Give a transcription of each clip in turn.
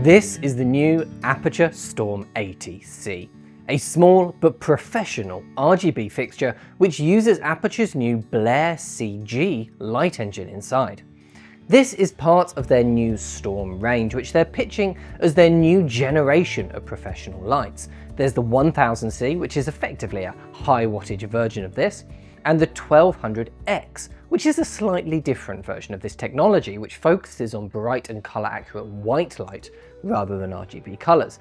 This is the new Aputure Storm 80C, a small but professional RGB fixture which uses Aputure's new BLAIR-CG light engine inside. This is part of their new Storm range, which they're pitching as their new generation of professional lights. There's the 1000C, which is effectively a high wattage version of this, and the 1200X, which is a slightly different version of this technology, which focuses on bright and color accurate white light rather than RGB colors.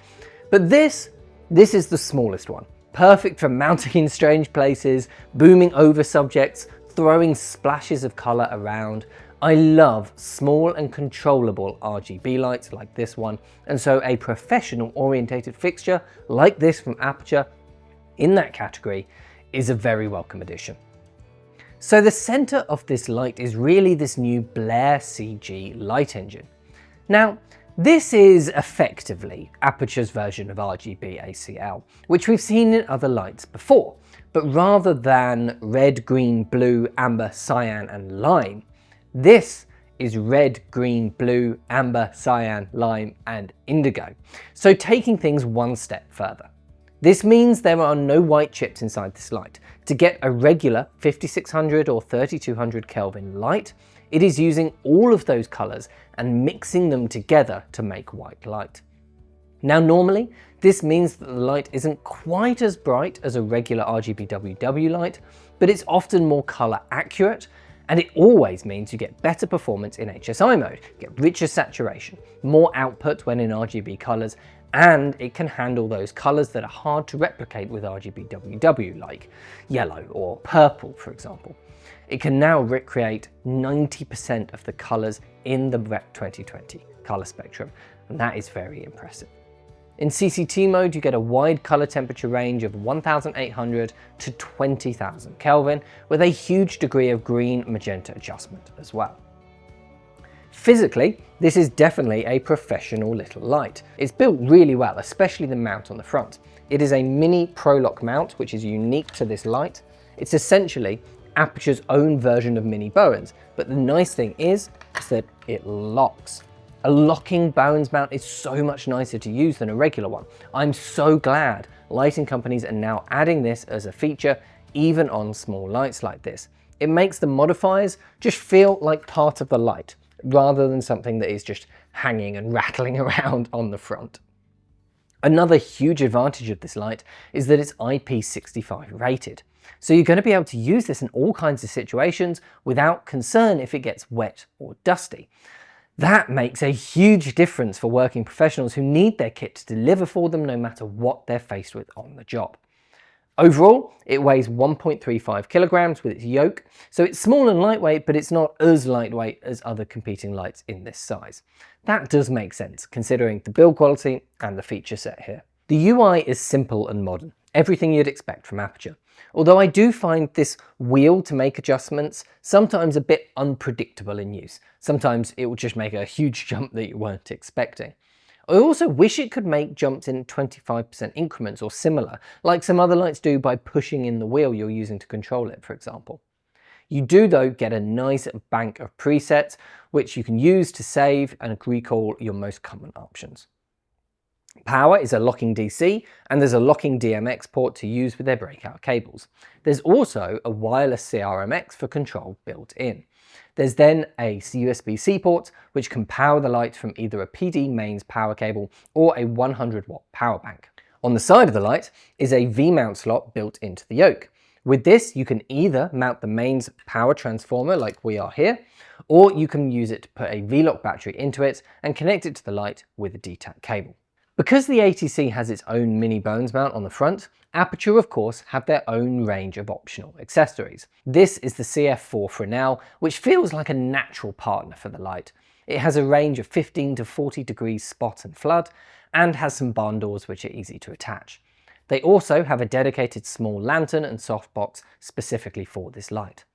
But this is the smallest one, perfect for mounting in strange places, booming over subjects, throwing splashes of color around. I love small and controllable RGB lights like this one, and so a professional orientated fixture like this from Aputure in that category is a very welcome addition. So the center of this light is really this new BLAIR-CG light engine. Now, this is effectively Aputure's version of RGB ACL, which we've seen in other lights before, but rather than red, green, blue, amber, cyan, and lime, this is red, green, blue, amber, cyan, lime, and indigo. So taking things one step further. This means there are no white chips inside this light. To get a regular 5600 or 3200 Kelvin light, it is using all of those colors and mixing them together to make white light. Now normally, this means that the light isn't quite as bright as a regular RGB WW light, but it's often more color accurate, and it always means you get better performance in HSI mode, get richer saturation, more output when in RGB colors, and it can handle those colors that are hard to replicate with RGB WW, like yellow or purple, for example. It can now recreate 90% of the colors in the Rec 2020 color spectrum, and that is very impressive. In CCT mode, you get a wide color temperature range of 1800 to 20,000 Kelvin, with a huge degree of green magenta adjustment as well. Physically, this is definitely a professional little light. It's built really well, especially the mount on the front. It is a mini Pro-Lock mount, which is unique to this light. It's essentially Aputure's own version of mini Bowens, but the nice thing is that it locks. A locking Bowens mount is so much nicer to use than a regular one. I'm so glad lighting companies are now adding this as a feature, even on small lights like this. It makes the modifiers just feel like part of the light, rather than something that is just hanging and rattling around on the front. Another huge advantage of this light is that it's IP65 rated. So you're going to be able to use this in all kinds of situations without concern if it gets wet or dusty. That makes a huge difference for working professionals who need their kit to deliver for them no matter what they're faced with on the job. Overall, it weighs 1.35 kilograms with its yoke, so it's small and lightweight, but it's not as lightweight as other competing lights in this size. That does make sense, considering the build quality and the feature set here. The UI is simple and modern, everything you'd expect from Aputure. Although I do find this wheel to make adjustments sometimes a bit unpredictable in use. Sometimes it will just make a huge jump that you weren't expecting. I also wish it could make jumps in 25% increments or similar, like some other lights do by pushing in the wheel you're using to control it, for example. You do though get a nice bank of presets, which you can use to save and recall your most common options. Power is a locking DC, and there's a locking DMX port to use with their breakout cables. There's also a wireless CRMX for control built in. There's then a USB-C port, which can power the light from either a PD mains power cable or a 100-watt power bank. On the side of the light is a V-mount slot built into the yoke. With this, you can either mount the mains power transformer like we are here, or you can use it to put a V-Lock battery into it and connect it to the light with a DTAC cable. Because the ATC has its own mini Bowens mount on the front, Aputure of course have their own range of optional accessories. This is the CF4 Fresnel, which feels like a natural partner for the light. It has a range of 15 to 40 degrees spot and flood, and has some barn doors which are easy to attach. They also have a dedicated small lantern and softbox specifically for this light.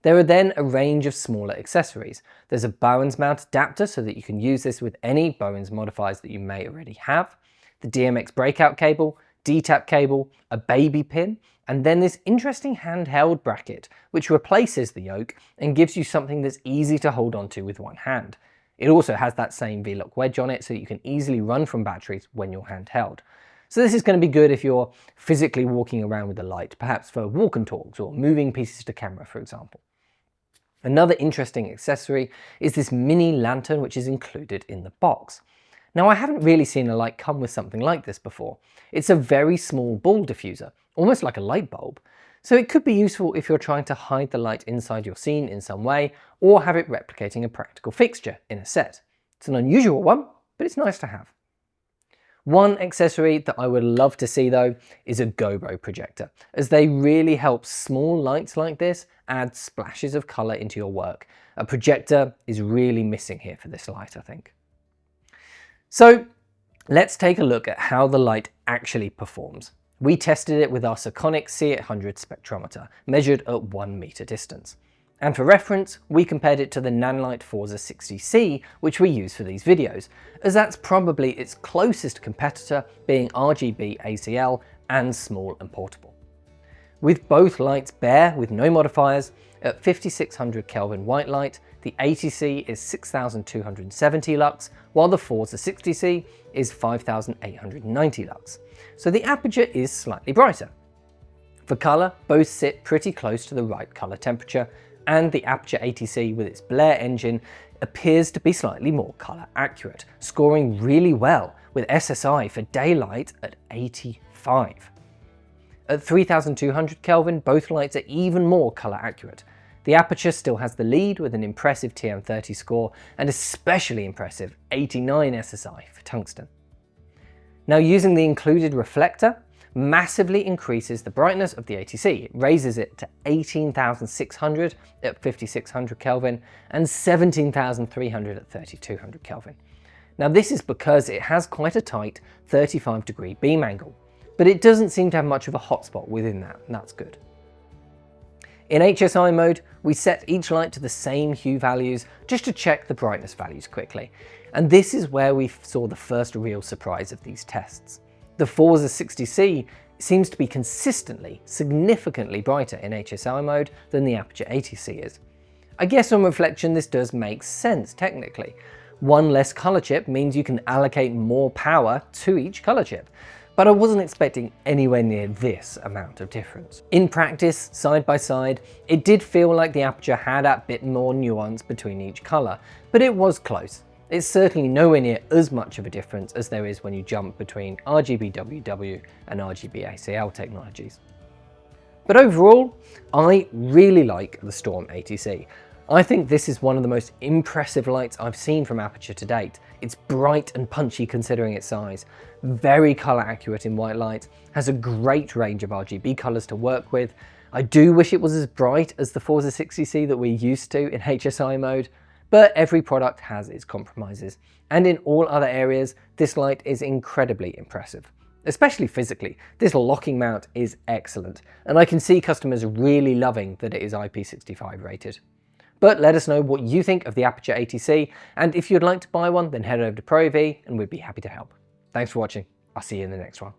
There are then a range of smaller accessories. There's a Bowens mount adapter so that you can use this with any Bowens modifiers that you may already have, the DMX breakout cable, DTAP cable, a baby pin, and then this interesting handheld bracket which replaces the yoke and gives you something that's easy to hold onto with one hand. It also has that same V-lock wedge on it so that you can easily run from batteries when you're handheld. So this is going to be good if you're physically walking around with the light, perhaps for walk and talks or moving pieces to camera, for example. Another interesting accessory is this mini lantern which is included in the box. Now I haven't really seen a light come with something like this before. It's a very small ball diffuser, almost like a light bulb. So it could be useful if you're trying to hide the light inside your scene in some way or have it replicating a practical fixture in a set. It's an unusual one, but it's nice to have. One accessory that I would love to see though is a GoPro projector, as they really help small lights like this add splashes of colour into your work. A projector is really missing here for this light, I think. So let's take a look at how the light actually performs. We tested it with our Sekonic C800 spectrometer, measured at 1 meter distance. And for reference, we compared it to the Nanlite Forza 60C, which we use for these videos, as that's probably its closest competitor, being RGB ACL and small and portable. With both lights bare with no modifiers, at 5600 Kelvin white light, the 80C is 6270 lux, while the Forza 60C is 5890 lux. So the Aputure is slightly brighter. For colour, both sit pretty close to the right colour temperature, and the Aputure 80C with its BLAIR engine appears to be slightly more colour accurate, scoring really well with SSI for daylight at 85. At 3200 Kelvin, both lights are even more colour accurate. The Aputure still has the lead with an impressive TM30 score and especially impressive 89 SSI for tungsten. Now using the included reflector massively increases the brightness of the 80C. It raises it to 18,600 at 5600 Kelvin and 17,300 at 3200 Kelvin. Now this is because it has quite a tight 35-degree beam angle, but it doesn't seem to have much of a hotspot within that, and that's good. In HSI mode, we set each light to the same hue values just to check the brightness values quickly. And this is where we saw the first real surprise of these tests. The Forza 60C seems to be consistently, significantly brighter in HSI mode than the Aputure 80C is. I guess on reflection this does make sense technically. One less colour chip means you can allocate more power to each colour chip. But I wasn't expecting anywhere near this amount of difference. In practice, side by side, it did feel like the Aputure had a bit more nuance between each colour, but it was close. It's certainly nowhere near as much of a difference as there is when you jump between RGB WW and RGB ACL technologies. But overall, I really like the Storm 80C. I think this is one of the most impressive lights I've seen from Aputure to date. It's bright and punchy considering its size, very colour accurate in white light, has a great range of RGB colours to work with. I do wish it was as bright as the Forza 60C that we're used to in HSI mode, but every product has its compromises. And in all other areas, this light is incredibly impressive. Especially physically, this locking mount is excellent, and I can see customers really loving that it is IP65 rated. But let us know what you think of the Aputure 80C, and if you'd like to buy one, then head over to ProAV and we'd be happy to help. Thanks for watching. I'll see you in the next one.